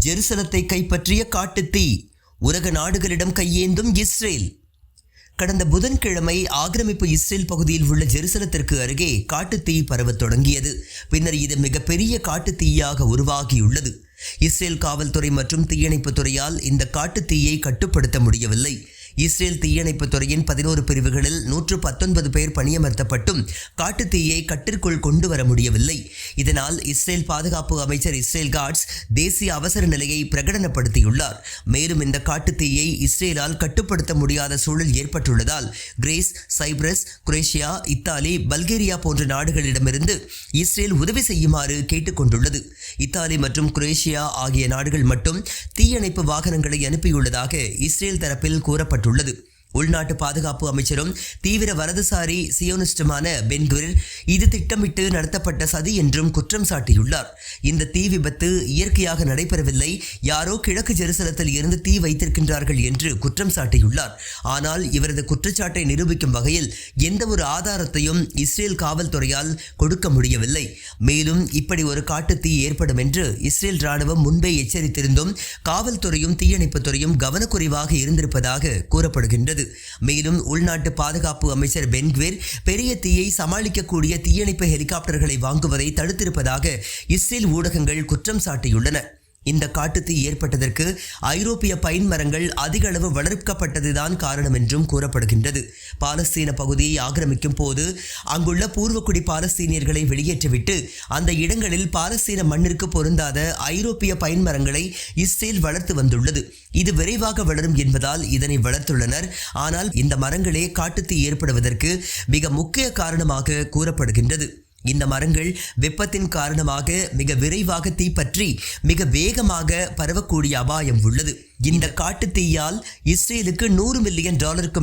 ஜெருசலத்தை கைப்பற்றிய காட்டுத்தீ, உலக நாடுகளிடம் கையேந்தும் இஸ்ரேல். கடந்த புதன்கிழமை ஆக்கிரமிப்பு இஸ்ரேல் பகுதியில் உள்ள ஜெருசலத்திற்கு அருகே காட்டுத்தீ பரவத் தொடங்கியது. பின்னர் இது மிகப்பெரிய காட்டுத்தீயாக உருவாகியுள்ளது. இஸ்ரேல் காவல்துறை மற்றும் தீயணைப்புத் துறையால் இந்த காட்டுத்தீயை கட்டுப்படுத்த முடியவில்லை. இஸ்ரேல் தீயணைப்புத் துறையின் 11 பிரிவுகளில் 119 பேர் பணியமர்த்தப்பட்டும் காட்டுத்தீயை கட்டிற்குள் கொண்டு வர முடியவில்லை. இதனால் இஸ்ரேல் பாதுகாப்பு அமைச்சர் இஸ்ரேல் காட்ஸ் தேசிய அவசர நிலையை பிரகடனப்படுத்தியுள்ளார். மேலும் இந்த காட்டுத்தீயை இஸ்ரேலால் கட்டுப்படுத்த முடியாத சூழல் ஏற்பட்டுள்ளதால் Greece, Cyprus, Croatia, Italy, Bulgaria போன்ற நாடுகளிடமிருந்து இஸ்ரேல் உதவி செய்யுமாறு கேட்டுக்கொண்டுள்ளது. இத்தாலி மற்றும் குரேஷியா ஆகிய நாடுகள் மட்டும் தீயணைப்பு வாகனங்களை அனுப்பியுள்ளதாக இஸ்ரேல் தரப்பில் கூறப்பட்டுள்ளது. உள்நாட்டு பாதுகாப்பு அமைச்சரும் தீவிர வலதுசாரி சியோனிஸ்டுமான பென் குவிர் இது திட்டமிட்டு நடத்தப்பட்ட சதி என்றும் குற்றம் சாட்டியுள்ளார். இந்த தீ விபத்து இயற்கையாக நடைபெறவில்லை, யாரோ கிழக்கு ஜெருசலத்தில் இருந்து தீ வைத்திருக்கின்றார்கள் என்று குற்றம் சாட்டியுள்ளார். ஆனால் இவரது குற்றச்சாட்டை நிரூபிக்கும் வகையில் எந்த ஒரு ஆதாரத்தையும் இஸ்ரேல் காவல்துறையால் கொடுக்க முடியவில்லை. மேலும் இப்படி ஒரு காட்டுத்தீ ஏற்படும் என்று இஸ்ரேல் ராணுவம் முன்பே எச்சரித்திருந்தும் காவல்துறையும் தீயணைப்புத் துறையும் கவனக்குறைவாக இருந்திருப்பதாக கூறப்படுகின்றது. மேலும் உள்நாட்டு பாதுகாப்பு அமைச்சர் பென் குவிர் பெரிய தீயை சமாளிக்கக்கூடிய தீயணைப்பு ஹெலிகாப்டர்களை வாங்குவதை தடுத்திருப்பதாக இஸ்ரேல் ஊடகங்கள் குற்றம் சாட்டியுள்ளன. இந்த காட்டுத்தீ ஏற்பட்டதற்கு ஐரோப்பிய பைன் மரங்கள் அதிக அளவு வளர்க்கப்பட்டதுதான் காரணம் என்றும் கூறப்படுகின்றது. பாலஸ்தீன பகுதியை ஆக்கிரமிக்கும் போது அங்குள்ள பூர்வக்குடி பாலஸ்தீனியர்களை வெளியேற்றிவிட்டு அந்த இடங்களில் பாலஸ்தீன மண்ணிற்கு பொருந்தாத ஐரோப்பிய பைன் மரங்களை இஸ்ரேல் வளர்த்து வந்துள்ளது. இது விரைவாக வளரும் என்பதால் இதனை வளர்த்துள்ளனர். ஆனால் இந்த மரங்களே காட்டுத்தீ ஏற்படுவதற்கு மிக முக்கிய காரணமாக கூறப்படுகின்றது. இந்த மரங்கள் வெப்பத்தின் காரணமாக மிக விரைவாக தீப்பற்றி மிக வேகமாக பரவக்கூடிய அபாயம் உள்ளது. இந்த காட்டுத்தீயால் இஸ்ரேலுக்கு $100 மில்லியன்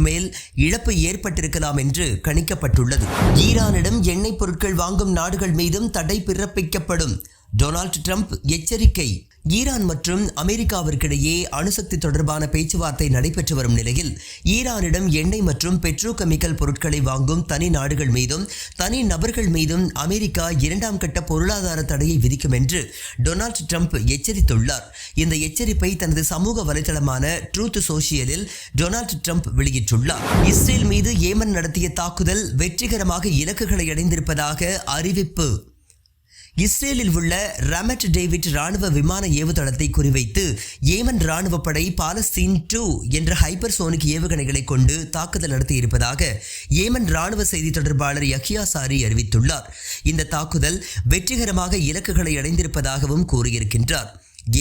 மேல் இழப்பு ஏற்பட்டிருக்கலாம் என்று கணிக்கப்பட்டுள்ளது. ஈரானிடம் எண்ணெய் பொருட்கள் வாங்கும் நாடுகள் மீதும் தடை பிறப்பிக்கப்படும். டொனால்ட் ட்ரம்ப் எச்சரிக்கை. ஈரான் மற்றும் அமெரிக்காவிற்கிடையே அணுசக்தி தொடர்பான பேச்சுவார்த்தை நடைபெற்று வரும் நிலையில் ஈரானிடம் எண்ணெய் மற்றும் பெட்ரோகெமிக்கல் பொருட்களை வாங்கும் தனி நாடுகள் மீதும் தனி நபர்கள் மீதும் அமெரிக்கா 2ஆம் கட்ட பொருளாதார தடையை விதிக்கும் என்று டொனால்ட் ட்ரம்ப் எச்சரித்துள்ளார். இந்த எச்சரிப்பை தனது சமூக வலைதளமான ட்ரூத் சோஷியலில் டொனால்ட் ட்ரம்ப் வெளியிட்டுள்ளார். இஸ்ரேல் மீது ஏமன் நடத்திய தாக்குதல் வெற்றிகரமாக இலக்குகளை அடைந்திருப்பதாக அறிவிப்பு. இஸ்ரேலில் உள்ள ரமட் டேவிட் ராணுவ விமான ஏவுதளத்தை குறிவைத்து ஏமன் ராணுவ படை பாலஸ்தீன் 2 என்ற ஹைப்பர்சோனிக் ஏவுகணைகளை கொண்டு தாக்குதல் நடத்தியிருப்பதாக ஏமன் ராணுவ செய்தி தொடர்பாளர் யஹ்யா சாரி அறிவித்துள்ளார். இந்த தாக்குதல் வெற்றிகரமாக இலக்குகளை அடைந்திருப்பதாகவும் கூறியிருக்கின்றார்.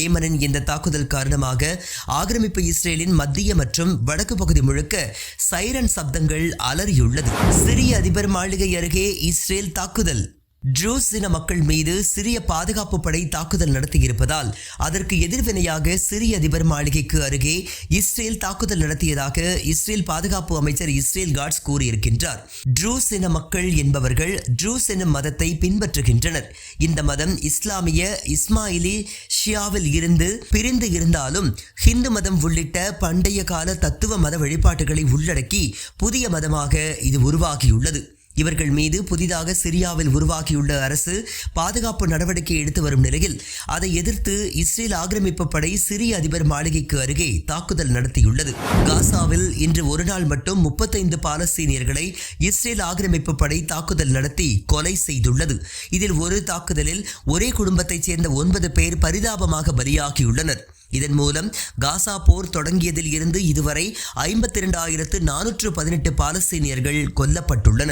ஏமனின் இந்த தாக்குதல் காரணமாக ஆக்கிரமிப்பு இஸ்ரேலின் மத்திய மற்றும் வடக்கு பகுதி முழுக்க சைரன் சப்தங்கள் அலறியுள்ளது. சிரிய அதிபர் மாளிகை அருகே இஸ்ரேல் தாக்குதல். ட்ரூஸ் இன மக்கள் மீது சிரிய பாதுகாப்பு படை தாக்குதல் நடத்தியிருப்பதால் அதற்கு எதிர்வினையாக சிரிய அதிபர் மாளிகைக்கு அருகே இஸ்ரேல் தாக்குதல் நடத்தியதாக இஸ்ரேல் பாதுகாப்பு அமைச்சர் இஸ்ரேல் காட்ஸ் கூறியிருக்கின்றார். ட்ரூஸ் இன மக்கள் என்பவர்கள் ட்ரூஸ் எனும் மதத்தை பின்பற்றுகின்றனர். இந்த மதம் இஸ்லாமிய இஸ்மாயிலி ஷியாவில் இருந்து பிரிந்து இருந்தாலும் ஹிந்து மதம் உள்ளிட்ட பண்டைய கால தத்துவ மத வழிபாட்டுகளை உள்ளடக்கி புதிய மதமாக இது உருவாகியுள்ளது. இவர்கள் மீது புதிதாக சிரியாவில் உருவாக்கியுள்ள அரசு பாதுகாப்பு நடவடிக்கை எடுத்து வரும் நிலையில் அதை எதிர்த்து இஸ்ரேல் ஆக்கிரமிப்பு படை சிரிய அதிபர் மாளிகைக்கு அருகே தாக்குதல் நடத்தியுள்ளது. காசாவில் இன்று ஒரு நாள் மட்டும் 35 பாலஸ்தீனியர்களை இஸ்ரேல் ஆக்கிரமிப்பு படை தாக்குதல் நடத்தி கொலை செய்துள்ளது. இதில் ஒரு தாக்குதலில் ஒரே குடும்பத்தைச் சேர்ந்த 9 பேர் பரிதாபமாக பலியாகியுள்ளனர். இதன் மூலம் காசா போர் தொடங்கியதில் இருந்து இதுவரை 52,418 பாலஸ்தீனியர்கள் கொல்லப்பட்டுள்ளனர்.